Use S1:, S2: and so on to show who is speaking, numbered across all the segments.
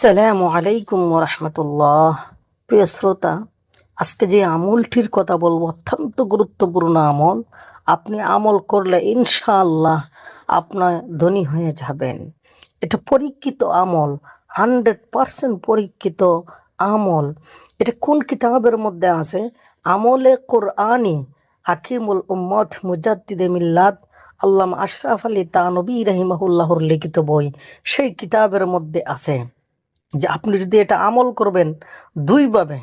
S1: আসসালামু আলাইকুম রহমতুল্লাহ। প্রিয় শ্রোতা, আজকে যে আমলটির কথা বলবো অত্যন্ত গুরুত্বপূর্ণ আমল। আপনি আমল করলে ইনশাআল্লাহ আপনার ধনী হয়ে যাবেন। এটা পরীক্ষিত আমল, 100% পরীক্ষিত আমল। এটা কোন কিতাবের মধ্যে আছে? আমলে কোরআনি হাকিমুল উম্মত মুজাদ্দিদে মিল্লাত আল্লামা আশরাফ আলী থানভী রাহিমাহুল্লাহর লিখিত বই, সেই কিতাবের মধ্যে আছে যে আপনি যদি এটা আমল করবেন, দুইভাবে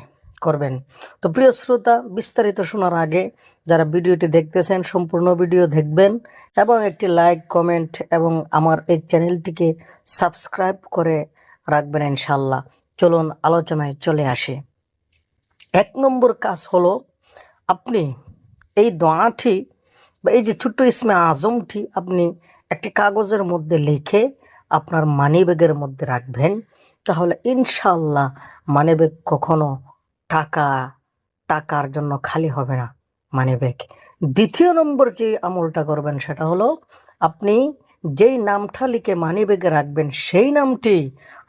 S1: করবেন। তো প্রিয় শ্রোতা, বিস্তারিত শোনার আগে যারা ভিডিওটি দেখতেছেন সম্পূর্ণ ভিডিও দেখবেন এবং একটি লাইক, কমেন্ট এবং আমার এই চ্যানেলটিকে সাবস্ক্রাইব করে রাখবেন ইনশাল্লাহ। চলুন আলোচনায় চলে আসি। 1 নম্বর কাজ হলো, আপনি এই দোয়াটি বা এই যে ছোট্ট ইসমে আজমটি আপনি একটি কাগজের মধ্যে লিখে আপনার মানি ব্যাগের মধ্যে রাখবেন। তাহলে ইনশাল্লাহ মানি ব্যাগ কখনো টাকার জন্য খালি হবে না মানি ব্যাগ। 2 নম্বর যে আমলটা করবেন সেটা হলো, আপনি যেই নামটা লিখে মানি ব্যাগে রাখবেন সেই নামটি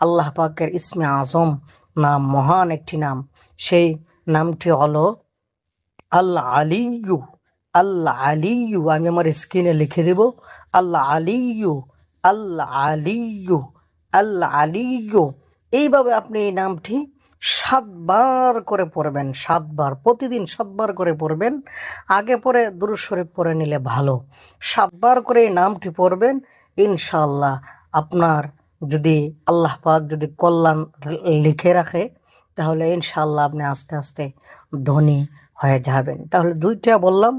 S1: আল্লাহ পাকের ইসমে আজম নাম, মহান একটি নাম। সেই নামটি হলো আল্লাহ আলিয়ু। আল্লাহ আলিয়ু আমি আমার স্ক্রিনে লিখে দেব। আল্লাহ আলিয়ু, আল্লাহ আলিয়ু, আল্লাহ আলিয়ু। এইভাবে আপনি এই নামটি 7বার করে পড়বেন। 7বার, প্রতিদিন 7বার করে পড়বেন। আগে পরে দুরূদ শরীফ পড়ে নিলে ভালো। 7বার করে এই নামটি পড়বেন। ইনশাআল্লাহ আপনার যদি আল্লাহ পাক যদি কল্যাণ লিখে রাখে, তাহলে ইনশাআল্লাহ আপনি আস্তে আস্তে ধনী হয়ে যাবেন। তাহলে 2টা বললাম,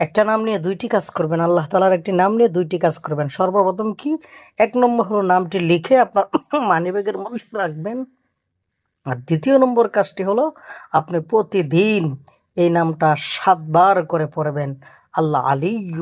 S1: একটা নাম নিয়ে 2টি কাজ করবেন। আল্লাহ তাআলার একটি নাম নিয়ে 2টি কাজ করবেন। সর্বপ্রথম কি, 1 নম্বর হলো নামটি লিখে আপনার মানিব্যাগের মধ্যে রাখবেন। আর 2 নম্বর কাজটি হলো, আপনি প্রতিদিন এই নামটা 7বার করে পড়বেন। আল্লাহ আলিয়্যু,